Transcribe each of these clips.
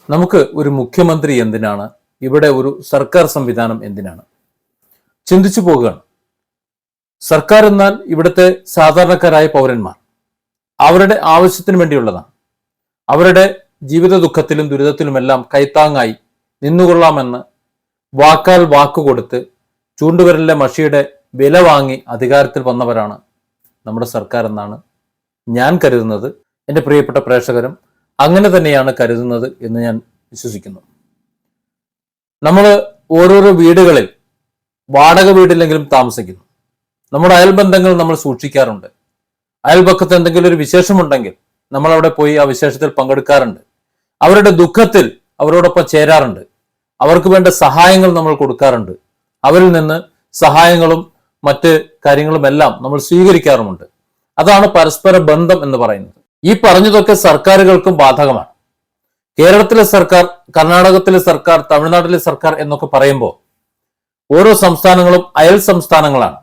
നമുക്ക് ഒരു മുഖ്യമന്ത്രി എന്തിനാണ്? ഇവിടെ ഒരു സർക്കാർ സംവിധാനം എന്തിനാണ്? ചിന്തിച്ചു പോകുകയാണ്. സർക്കാർ എന്നാൽ ഇവിടുത്തെ സാധാരണക്കാരായ പൗരന്മാർ, അവരുടെ ആവശ്യത്തിന് വേണ്ടിയുള്ളതാണ്. അവരുടെ ജീവിത ദുഃഖത്തിലും ദുരിതത്തിലുമെല്ലാം കൈത്താങ്ങായി നിന്നുകൊള്ളാമെന്ന് വാക്കാൽ വാക്കുകൊടുത്ത് ചൂണ്ടുവിരലിലെ മഷിയുടെ വില വാങ്ങി അധികാരത്തിൽ വന്നവരാണ് നമ്മുടെ സർക്കാർ എന്നാണ് ഞാൻ കരുതുന്നത്. എൻ്റെ പ്രിയപ്പെട്ട പ്രേക്ഷകരും അങ്ങനെ തന്നെയാണ് കരുതുന്നത് എന്ന് ഞാൻ വിശ്വസിക്കുന്നു. നമ്മൾ ഓരോരോ വീടുകളിൽ വാടക വീടില്ലെങ്കിലും താമസിക്കുന്നു. നമ്മുടെ അയൽബന്ധങ്ങൾ നമ്മൾ സൂക്ഷിക്കാറുണ്ട്. അയൽപക്കത്ത് എന്തെങ്കിലും ഒരു വിശേഷമുണ്ടെങ്കിൽ നമ്മൾ അവിടെ പോയി ആ വിശേഷത്തിൽ പങ്കെടുക്കാറുണ്ട്. അവരുടെ ദുഃഖത്തിൽ അവരോടൊപ്പം ചേരാറുണ്ട്. അവർക്ക് വേണ്ട സഹായങ്ങൾ നമ്മൾ കൊടുക്കാറുണ്ട്. അവരിൽ നിന്ന് സഹായങ്ങളും മറ്റ് കാര്യങ്ങളുമെല്ലാം നമ്മൾ സ്വീകരിക്കാറുമുണ്ട്. അതാണ് പരസ്പര ബന്ധം എന്ന് പറയുന്നത്. ഈ പറഞ്ഞതൊക്കെ സർക്കാരുകൾക്കും ബാധകമാണ്. കേരളത്തിലെ സർക്കാർ, കർണാടകത്തിലെ സർക്കാർ, തമിഴ്നാട്ടിലെ സർക്കാർ എന്നൊക്കെ പറയുമ്പോൾ ഓരോ സംസ്ഥാനങ്ങളും അയൽ സംസ്ഥാനങ്ങളാണ്.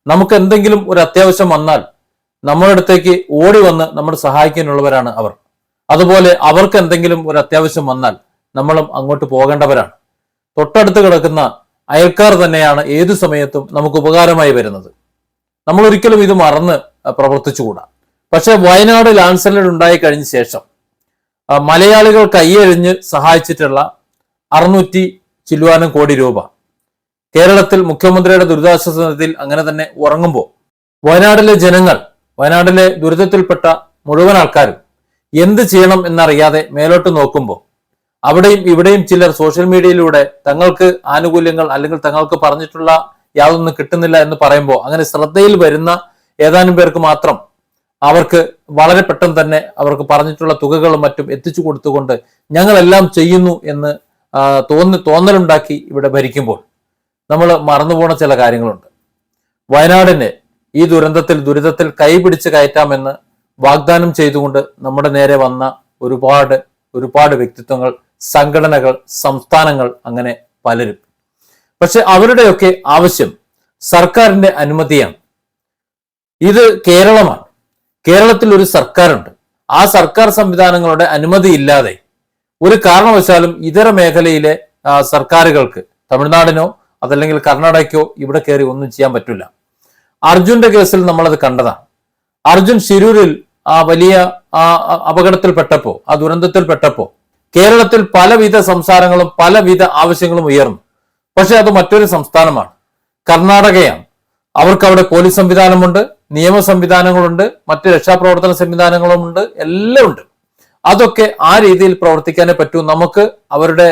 നമുക്ക് എന്തെങ്കിലും ഒരു അത്യാവശ്യം വന്നാൽ നമ്മുടെ അടുത്തേക്ക് ഓടി വന്ന് നമ്മൾ സഹായിക്കാനുള്ളവരാണ് അവർ. അതുപോലെ അവർക്ക് എന്തെങ്കിലും ഒരു അത്യാവശ്യം വന്നാൽ നമ്മളും അങ്ങോട്ട് പോകേണ്ടവരാണ്. തൊട്ടടുത്ത് കിടക്കുന്ന അയൽക്കാർ തന്നെയാണ് ഏതു സമയത്തും നമുക്ക് ഉപകാരമായി വരുന്നത്. നമ്മൾ ഒരിക്കലും ഇത് മറന്ന് പ്രവർത്തിച്ചുകൂടാ. പക്ഷെ വയനാട് ലാൻഡ്സ്ലൈഡ് ഉണ്ടായി കഴിഞ്ഞ ശേഷം മലയാളികൾ കൈയഴിഞ്ഞ് സഹായിച്ചിട്ടുള്ള 600 ചില്ലുവാനം കോടി രൂപ കേരളത്തിൽ മുഖ്യമന്ത്രിയുടെ ദുരിതാശ്വാസ നിധിയിൽ അങ്ങനെ തന്നെ ഉറങ്ങുമ്പോൾ വയനാട്ടിലെ ജനങ്ങൾ, വയനാട്ടിലെ ദുരിതത്തിൽപ്പെട്ട മുഴുവൻ ആൾക്കാരും എന്ത് ചെയ്യണം എന്നറിയാതെ മേലോട്ട് നോക്കുമ്പോൾ അവിടെയും ഇവിടെയും ചിലർ സോഷ്യൽ മീഡിയയിലൂടെ തങ്ങൾക്ക് ആനുകൂല്യങ്ങൾ അല്ലെങ്കിൽ തങ്ങൾക്ക് പറഞ്ഞിട്ടുള്ള യാതൊന്നും കിട്ടുന്നില്ല എന്ന് പറയുമ്പോൾ അങ്ങനെ ശ്രദ്ധയിൽ വരുന്ന ഏതാനും പേർക്ക് മാത്രം അവർക്ക് വളരെ പെട്ടെന്ന് തന്നെ അവർക്ക് പറഞ്ഞിട്ടുള്ള തുകകളും മറ്റും എത്തിച്ചു കൊടുത്തുകൊണ്ട് ഞങ്ങളെല്ലാം ചെയ്യുന്നു എന്ന് തോന്നലുണ്ടാക്കി ഇവിടെ ഭരിക്കുമ്പോൾ നമ്മൾ മറന്നുപോണ ചില കാര്യങ്ങളുണ്ട്. വയനാടിനെ ഈ ദുരിതത്തിൽ കൈപിടിച്ച് കയറ്റാമെന്ന് വാഗ്ദാനം ചെയ്തുകൊണ്ട് നമ്മുടെ നേരെ വന്ന ഒരുപാട് വ്യക്തിത്വങ്ങൾ, സംഘടനകൾ, സംസ്ഥാനങ്ങൾ, അങ്ങനെ പലരും. പക്ഷെ അവരുടെയൊക്കെ ആവശ്യം സർക്കാരിന്റെ അനുമതിയാണ്. ഇത് കേരളമാണ്. കേരളത്തിൽ ഒരു സർക്കാരുണ്ട്. ആ സർക്കാർ സംവിധാനങ്ങളുടെ അനുമതി ഇല്ലാതെ ഒരു കാരണവശാലും ഇതര മേഖലയിലെ സർക്കാരുകൾക്ക്, തമിഴ്നാടിനോ അതല്ലെങ്കിൽ കർണാടകയ്ക്കോ ഇവിടെ കയറി ഒന്നും ചെയ്യാൻ പറ്റില്ല. അർജുന്റെ കേസിൽ നമ്മളത് കണ്ടതാണ്. അർജുൻ ശിരൂരിൽ ആ വലിയ അപകടത്തിൽപ്പെട്ടപ്പോ, ആ ദുരന്തത്തിൽപ്പെട്ടപ്പോ കേരളത്തിൽ പലവിധ സംസാരങ്ങളും പലവിധ ആവശ്യങ്ങളും ഉയർന്നു. പക്ഷെ അത് മറ്റൊരു സംസ്ഥാനമാണ്, കർണാടകയാണ്. അവർക്ക് അവിടെ പോലീസ് സംവിധാനമുണ്ട്, നിയമ സംവിധാനങ്ങളുണ്ട്, മറ്റ് രക്ഷാപ്രവർത്തന സംവിധാനങ്ങളുമുണ്ട്, എല്ലാം ഉണ്ട്. അതൊക്കെ ആ രീതിയിൽ പ്രവർത്തിക്കാനേ പറ്റൂ. നമുക്ക് അവരുടെ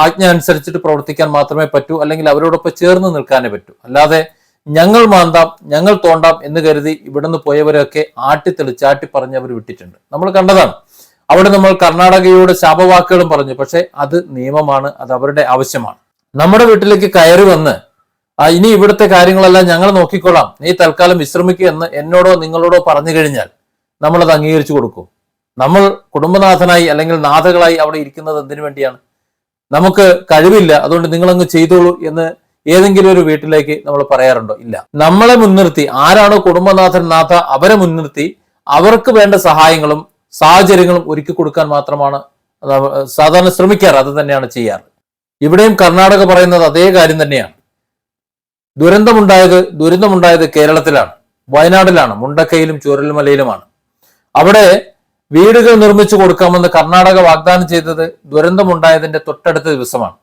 ആജ്ഞ അനുസരിച്ചിട്ട് പ്രവർത്തിക്കാൻ മാത്രമേ പറ്റൂ, അല്ലെങ്കിൽ അവരോടൊപ്പം ചേർന്ന് നിൽക്കാനേ പറ്റൂ. അല്ലാതെ ഞങ്ങൾ മാന്താം, ഞങ്ങൾ തോണ്ടാം എന്ന് കരുതി ഇവിടുന്ന് പോയവരെയൊക്കെ ആട്ടി പറഞ്ഞ് അവർ വിട്ടിട്ടുണ്ട്. നമ്മൾ കണ്ടതാണ്. അവിടെ നമ്മൾ കർണാടകയോട് ശാപവാക്കുകളും പറഞ്ഞു. പക്ഷെ അത് നിയമമാണ്, അത് അവരുടെ ആവശ്യമാണ്. നമ്മുടെ വീട്ടിലേക്ക് കയറി വന്ന് ഇനി ഇവിടുത്തെ കാര്യങ്ങളെല്ലാം ഞങ്ങൾ നോക്കിക്കൊള്ളാം, നീ തൽക്കാലം വിശ്രമിക്കുക എന്ന് എന്നോടോ നിങ്ങളോടോ പറഞ്ഞു കഴിഞ്ഞാൽ നമ്മളത് അംഗീകരിച്ചു കൊടുക്കും. നമ്മൾ കുടുംബനാഥനായി അല്ലെങ്കിൽ നാഥകളായി അവിടെ ഇരിക്കുന്നത് എന്തിനു വേണ്ടിയാണ്? നമുക്ക് കഴിവില്ല, അതുകൊണ്ട് നിങ്ങളങ്ങ് ചെയ്തോളൂ എന്ന് ഏതെങ്കിലും ഒരു വീട്ടിലേക്ക് നമ്മൾ പറയാറുണ്ടോ? ഇല്ല. നമ്മളെ മുൻനിർത്തി, ആരാണോ കുടുംബനാഥൻ, നാഥ, അവരെ മുൻനിർത്തി അവർക്ക് വേണ്ട സഹായങ്ങളും സാഹചര്യങ്ങളും ഒരുക്കി കൊടുക്കാൻ മാത്രമാണ് സാധാരണ ശ്രമിക്കാറ്. അത് തന്നെയാണ് ചെയ്യാറ്. ഇവിടെയും കർണാടക പറയുന്നത് അതേ കാര്യം തന്നെയാണ്. ദുരന്തമുണ്ടായത് കേരളത്തിലാണ്, വയനാട്ടിലാണ്, മുണ്ടക്കയിലും ചൂരൽമലയിലുമാണ്. അവിടെ വീടുകൾ നിർമ്മിച്ചു കൊടുക്കാമെന്ന് കർണാടക വാഗ്ദാനം ചെയ്തത് ദുരന്തമുണ്ടായതിന്റെ തൊട്ടടുത്ത ദിവസമാണ്.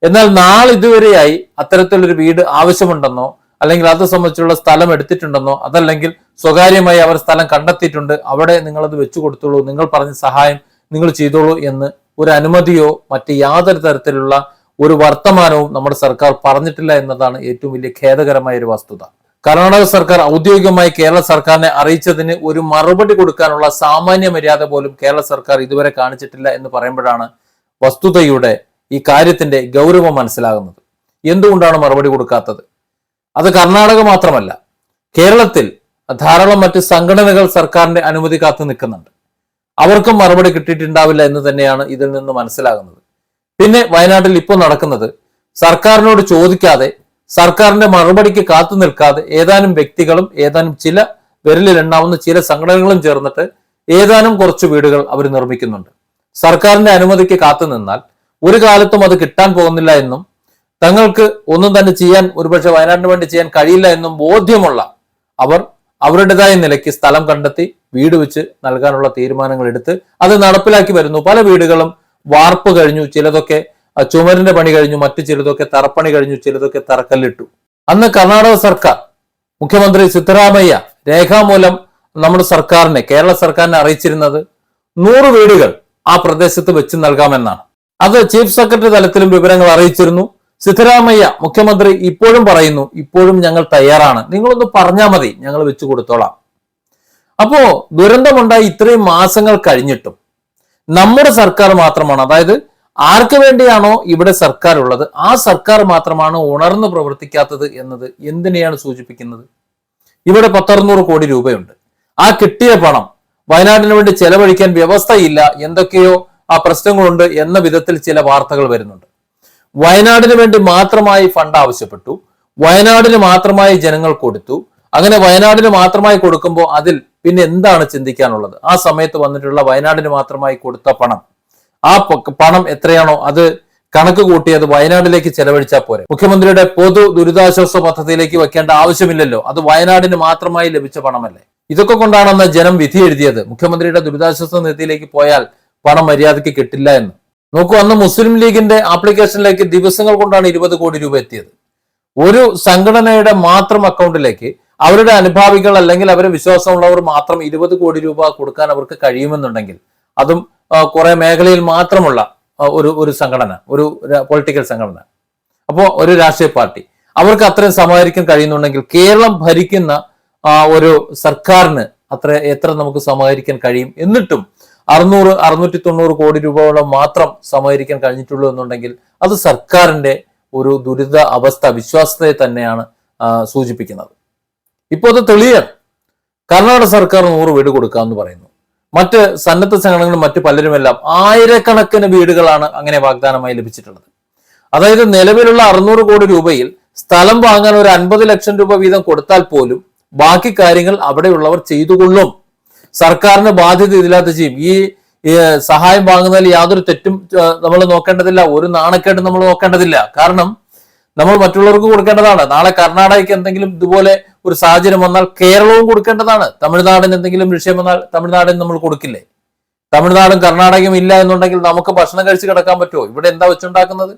എന്നാൽ നാളിതുവരെയായി അത്തരത്തിലൊരു വീട് ആവശ്യമുണ്ടെന്നോ അല്ലെങ്കിൽ അത് സംബന്ധിച്ചുള്ള സ്ഥലം എടുത്തിട്ടുണ്ടെന്നോ അതല്ലെങ്കിൽ സ്വകാര്യമായി അവർ സ്ഥലം കണ്ടെത്തിയിട്ടുണ്ട്, അവിടെ നിങ്ങളത് വെച്ചു കൊടുത്തോളൂ, നിങ്ങൾ പറഞ്ഞ സഹായം നിങ്ങൾ ചെയ്തോളൂ എന്ന് ഒരു അനുമതിയോ മറ്റ് യാതൊരു തരത്തിലുള്ള ഒരു വർത്തമാനവും നമ്മുടെ സർക്കാർ പറഞ്ഞിട്ടില്ല എന്നതാണ് ഏറ്റവും വലിയ ഖേദകരമായ ഒരു വസ്തുത. കർണാടക സർക്കാർ ഔദ്യോഗികമായി കേരള സർക്കാരിനെ അറിയിച്ചതിന് ഒരു മറുപടി കൊടുക്കാനുള്ള സാമാന്യ മര്യാദ പോലും കേരള സർക്കാർ ഇതുവരെ കാണിച്ചിട്ടില്ല എന്ന് പറയുമ്പോഴാണ് വസ്തുതയുടെ ഈ കാര്യത്തിന്റെ ഗൗരവം മനസ്സിലാകുന്നത്. എന്തുകൊണ്ടാണ് മറുപടി കൊടുക്കാത്തത്? അത് കർണാടക മാത്രമല്ല, കേരളത്തിൽ ധാരാളം മറ്റ് സംഘടനകൾ സർക്കാരിന്റെ അനുമതി കാത്തു നിൽക്കുന്നുണ്ട്. അവർക്കും മറുപടി കിട്ടിയിട്ടുണ്ടാവില്ല എന്ന് തന്നെയാണ് ഇതിൽ നിന്ന് മനസ്സിലാകുന്നത്. പിന്നെ വയനാട്ടിൽ ഇപ്പോൾ നടക്കുന്നത്, സർക്കാരിനോട് ചോദിക്കാതെ, സർക്കാരിന്റെ മറുപടിക്ക് കാത്തു നിൽക്കാതെ ഏതാനും വ്യക്തികളും ഏതാനും ചില വിരലിൽ എണ്ണാവുന്ന ചില സംഘടനകളും ചേർന്നിട്ട് ഏതാനും കുറച്ച് വീടുകൾ അവർ നിർമ്മിക്കുന്നുണ്ട്. സർക്കാരിന്റെ അനുമതിക്ക് കാത്തു നിന്നാൽ ഒരു കാലത്തും അത് കിട്ടാൻ പോകുന്നില്ല എന്നും തങ്ങൾക്ക് ഒന്നും തന്നെ ചെയ്യാൻ ഒരുപക്ഷെ വയനാടിന് വേണ്ടി ചെയ്യാൻ കഴിയില്ല എന്നും ബോധ്യമുള്ള അവർ അവരുടേതായ നിലയ്ക്ക് സ്ഥലം കണ്ടെത്തി വീട് വെച്ച് നൽകാനുള്ള തീരുമാനങ്ങൾ എടുത്ത് അത് നടപ്പിലാക്കി വരുന്നു. പല വീടുകളും വാർപ്പ് കഴിഞ്ഞു, ചിലതൊക്കെ ചുമരിന്റെ പണി കഴിഞ്ഞു, മറ്റു ചിലതൊക്കെ തറപ്പണി കഴിഞ്ഞു, ചിലതൊക്കെ തറക്കല്ലിട്ടു. അന്ന് കർണാടക സർക്കാർ മുഖ്യമന്ത്രി സിദ്ധരാമയ്യ രേഖാമൂലം നമ്മുടെ സർക്കാരിനെ, കേരള സർക്കാരിനെ അറിയിച്ചിരുന്നത് 100 വീടുകൾ ആ പ്രദേശത്ത് വെച്ച് നൽകാമെന്നാണ്. അത് ചീഫ് സെക്രട്ടറി തലത്തിലും വിവരങ്ങൾ അറിയിച്ചിരുന്നു. സിദ്ധരാമയ്യ മുഖ്യമന്ത്രി ഇപ്പോഴും പറയുന്നു, ഇപ്പോഴും ഞങ്ങൾ തയ്യാറാണ്, നിങ്ങളൊന്ന് പറഞ്ഞാൽ മതി, ഞങ്ങൾ വെച്ചു കൊടുത്തോളാം. അപ്പോ ദുരന്തമുണ്ടായി ഇത്രയും മാസങ്ങൾ കഴിഞ്ഞിട്ടും നമ്മുടെ സർക്കാർ മാത്രമാണ്, അതായത് ആർക്ക് വേണ്ടിയാണോ ഇവിടെ സർക്കാർ ഉള്ളത് ആ സർക്കാർ മാത്രമാണ് ഉണർന്ന് പ്രവർത്തിക്കാത്തത് എന്നത് എന്തിനെയാണ് സൂചിപ്പിക്കുന്നത്? ഇവിടെ 100-100 കോടി രൂപയുണ്ട്. ആ കിട്ടിയ പണം വയനാടിന് വേണ്ടി ചെലവഴിക്കാൻ വ്യവസ്ഥയില്ല, എന്തൊക്കെയോ ആ പ്രശ്നങ്ങളുണ്ട് എന്ന വിധത്തിൽ ചില വാർത്തകൾ വരുന്നുണ്ട്. വയനാടിന് വേണ്ടി മാത്രമായി ഫണ്ട് ആവശ്യപ്പെട്ടു, വയനാടിന് മാത്രമായി ജനങ്ങൾ കൊടുത്തു. അങ്ങനെ വയനാടിന് മാത്രമായി കൊടുക്കുമ്പോൾ അതിൽ പിന്നെ എന്താണ് ചിന്തിക്കാനുള്ളത്? ആ സമയത്ത് വന്നിട്ടുള്ള വയനാടിന് മാത്രമായി കൊടുത്ത പണം, ആ പണം എത്രയാണോ അത് കണക്ക് കൂട്ടി അത് വയനാട്ടിലേക്ക് ചെലവഴിച്ചാൽ പോരെ. മുഖ്യമന്ത്രിയുടെ പൊതു ദുരിതാശ്വാസ പദ്ധതിയിലേക്ക് വെക്കേണ്ട ആവശ്യമില്ലല്ലോ, അത് വയനാടിന് മാത്രമായി ലഭിച്ച പണമല്ലേ. ഇതൊക്കെ കൊണ്ടാണെന്ന് ജനം വിധി എഴുതിയത്, മുഖ്യമന്ത്രിയുടെ ദുരിതാശ്വാസ നിധിയിലേക്ക് പോയാൽ പണം മര്യാദയ്ക്ക് കിട്ടില്ല എന്ന്. നോക്കൂ, അന്ന് മുസ്ലിം ലീഗിന്റെ ആപ്ലിക്കേഷനിലേക്ക് ദിവസങ്ങൾ കൊണ്ടാണ് 20 കോടി രൂപ എത്തിയത്. ഒരു സംഘടനയുടെ മാത്രം അക്കൗണ്ടിലേക്ക് അവരുടെ അനുഭാവികൾ അല്ലെങ്കിൽ അവരെ വിശ്വാസമുള്ളവർ മാത്രം 20 കോടി രൂപ കൊടുക്കാൻ അവർക്ക് കഴിയുമെന്നുണ്ടെങ്കിൽ, അതും കുറെ മേഖലയിൽ മാത്രമുള്ള ഒരു സംഘടന, ഒരു പൊളിറ്റിക്കൽ സംഘടന, അപ്പോൾ ഒരു രാഷ്ട്രീയ പാർട്ടി, അവർക്ക് അത്രയും സമാഹരിക്കാൻ കഴിയുന്നുണ്ടെങ്കിൽ കേരളം ഭരിക്കുന്ന ഒരു സർക്കാരിന് എത്ര നമുക്ക് സമാഹരിക്കാൻ കഴിയും? എന്നിട്ടും 600-690 കോടി രൂപയോളം മാത്രം സമാഹരിക്കാൻ കഴിഞ്ഞിട്ടുള്ളൂ എന്നുണ്ടെങ്കിൽ അത് സർക്കാരിന്റെ ഒരു ദുരിത അവസ്ഥ, വിശ്വാസത്തെ തന്നെയാണ് സൂചിപ്പിക്കുന്നത്. ഇപ്പോൾ അത് തെളിയാണ്. കർണാടക സർക്കാർ 100 വീട് കൊടുക്കാമെന്ന് പറയുന്നു. മറ്റ് സന്നദ്ധ സംഘടനകളും മറ്റു പലരുമെല്ലാം ആയിരക്കണക്കിന് വീടുകളാണ് അങ്ങനെ വാഗ്ദാനമായി ലഭിച്ചിട്ടുള്ളത്. അതായത് നിലവിലുള്ള 600 കോടി രൂപയിൽ സ്ഥലം വാങ്ങാൻ ഒരു 50 ലക്ഷം രൂപ വീതം കൊടുത്താൽ പോലും ബാക്കി കാര്യങ്ങൾ അവിടെയുള്ളവർ ചെയ്തുകൊള്ളും. സർക്കാരിന് ബാധ്യത ഇതില്ലാത്ത ചെയ്യും. ഈ സഹായം വാങ്ങുന്നതിൽ യാതൊരു തെറ്റും നമ്മൾ നോക്കേണ്ടതില്ല, ഒരു നാണക്കേട് നമ്മൾ നോക്കേണ്ടതില്ല. കാരണം നമ്മൾ മറ്റുള്ളവർക്ക് കൊടുക്കേണ്ടതാണ്. നാളെ കർണാടകയ്ക്ക് എന്തെങ്കിലും ഇതുപോലെ ഒരു സാഹചര്യം വന്നാൽ കേരളവും കൊടുക്കേണ്ടതാണ്. തമിഴ്നാടിന് എന്തെങ്കിലും വിഷയം വന്നാൽ തമിഴ്നാടിന് നമ്മൾ കൊടുക്കില്ലേ? തമിഴ്നാടും കർണാടകയും ഇല്ല എന്നുണ്ടെങ്കിൽ നമുക്ക് ഭക്ഷണം കഴിച്ച് കിടക്കാൻ പറ്റുമോ? ഇവിടെ എന്താ വെച്ചുണ്ടാക്കുന്നത്?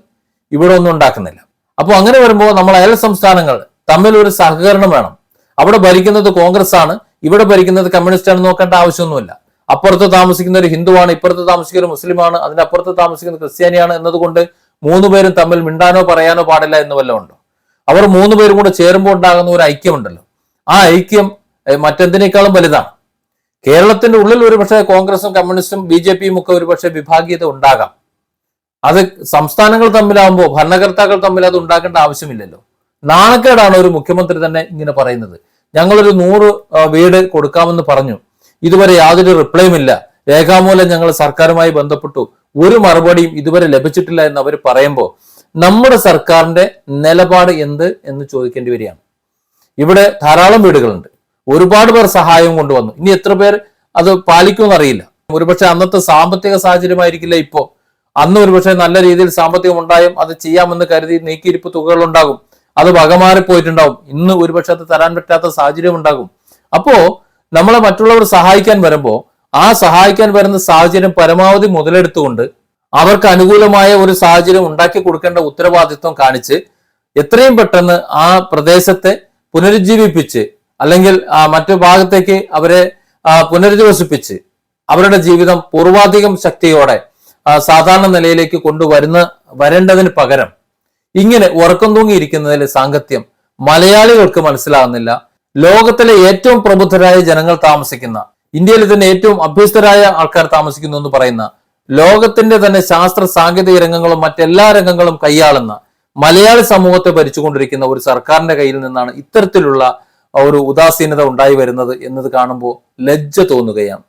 ഇവിടെ ഒന്നും ഉണ്ടാക്കുന്നില്ല. അപ്പോൾ അങ്ങനെ വരുമ്പോൾ നമ്മൾ അയൽ സംസ്ഥാനങ്ങൾ തമ്മിൽ ഒരു സഹകരണം വേണം. അവിടെ ഭരിക്കുന്നത് കോൺഗ്രസ് ആണ്, ഇവിടെ ഭരിക്കുന്നത് കമ്മ്യൂണിസ്റ്റ് ആണ് നോക്കേണ്ട ആവശ്യമൊന്നുമില്ല. അപ്പുറത്ത് താമസിക്കുന്ന ഒരു ഹിന്ദുവാണ്, ഇപ്പുറത്ത് താമസിക്കുന്ന ഒരു മുസ്ലിമാണ്, അതിന്റെ അപ്പുറത്ത് താമസിക്കുന്ന ക്രിസ്ത്യാനിയാണ് എന്നതുകൊണ്ട് 3 പേരും തമ്മിൽ മിണ്ടാനോ പറയാനോ പാടില്ല എന്ന് വല്ലതും ഉണ്ടോ? അവർ 3 പേരും കൂടെ ചേരുമ്പോൾ ഉണ്ടാകുന്ന ഒരു ഐക്യമുണ്ടല്ലോ, ആ ഐക്യം മറ്റെന്തിനേക്കാളും വലുതാണ്. കേരളത്തിന്റെ ഉള്ളിൽ ഒരുപക്ഷെ കോൺഗ്രസും കമ്മ്യൂണിസ്റ്റും BJPയും ഒക്കെ ഒരുപക്ഷെ വിഭാഗീയത ഉണ്ടാകാം. അത് സംസ്ഥാനങ്ങൾ തമ്മിലാവുമ്പോൾ ഭരണകർത്താക്കൾ തമ്മിൽ അത് ഉണ്ടാക്കേണ്ട ആവശ്യമില്ലല്ലോ. നാണക്കേടാണ് ഒരു മുഖ്യമന്ത്രി തന്നെ ഇങ്ങനെ പറയുന്നത്. ഞങ്ങളൊരു 100 വീട് കൊടുക്കാമെന്ന് പറഞ്ഞു, ഇതുവരെ യാതൊരു റിപ്ലൈയും ഇല്ല, രേഖാമൂലം ഞങ്ങൾ സർക്കാരുമായി ബന്ധപ്പെട്ടു, ഒരു മറുപടിയും ഇതുവരെ ലഭിച്ചിട്ടില്ല എന്ന് അവർ പറയുമ്പോൾ നമ്മുടെ സർക്കാരിന്റെ നിലപാട് എന്ത് എന്ന് ചോദിക്കേണ്ടി വരികയാണ്. ഇവിടെ ധാരാളം വീടുകളുണ്ട്, ഒരുപാട് പേർ സഹായം കൊണ്ടുവന്നു. ഇനി എത്ര പേർ അത് പാലിക്കുമെന്ന് അറിയില്ല. ഒരുപക്ഷെ അന്നത്തെ സാമ്പത്തിക സാഹചര്യമായിരിക്കില്ല ഇപ്പോ. അന്ന് ഒരുപക്ഷെ നല്ല രീതിയിൽ സാമ്പത്തികം ഉണ്ടായും അത് ചെയ്യാമെന്ന് കരുതി നീക്കിയിരിപ്പ് തുകകൾ ഉണ്ടാകും, അത് വകമാറിപ്പോയിട്ടുണ്ടാവും. ഇന്ന് ഒരുപക്ഷെ അത് തരാൻ പറ്റാത്ത സാഹചര്യം ഉണ്ടാകും. അപ്പോ നമ്മളെ മറ്റുള്ളവർ സഹായിക്കാൻ വരുമ്പോൾ ആ സഹായിക്കാൻ വരുന്ന സാഹചര്യം പരമാവധി മുതലെടുത്തുകൊണ്ട് അവർക്ക് അനുകൂലമായ ഒരു സാഹചര്യം ഉണ്ടാക്കി കൊടുക്കേണ്ട ഉത്തരവാദിത്വം കാണിച്ച് എത്രയും പെട്ടെന്ന് ആ പ്രദേശത്തെ പുനരുജ്ജീവിപ്പിച്ച് അല്ലെങ്കിൽ മറ്റു ഭാഗത്തേക്ക് അവരെ പുനരധിവസിപ്പിച്ച് അവരുടെ ജീവിതം പൂർവാധികം ശക്തിയോടെ സാധാരണ നിലയിലേക്ക് വരേണ്ടതിന് പകരം ഇങ്ങനെ ഉറക്കം തൂങ്ങിയിരിക്കുന്നതിൽ സാങ്കത്യം മലയാളികൾക്ക് മനസ്സിലാകുന്നില്ല. ലോകത്തിലെ ഏറ്റവും പ്രബുദ്ധരായ ജനങ്ങൾ താമസിക്കുന്ന, ഇന്ത്യയിൽ തന്നെ ഏറ്റവും അഭ്യസ്തരായ ആൾക്കാർ താമസിക്കുന്നു എന്ന് പറയുന്ന, ലോകത്തിന്റെ തന്നെ ശാസ്ത്ര സാങ്കേതിക രംഗങ്ങളും മറ്റെല്ലാ രംഗങ്ങളും കൈയാളുന്ന മലയാളി സമൂഹത്തെ ഭരിച്ചുകൊണ്ടിരിക്കുന്ന ഒരു സർക്കാരിന്റെ കയ്യിൽ നിന്നാണ് ഇത്തരത്തിലുള്ള ഒരു ഉദാസീനത ഉണ്ടായി വരുന്നത് എന്നത് കാണുമ്പോൾ ലജ്ജ തോന്നുകയാണ്.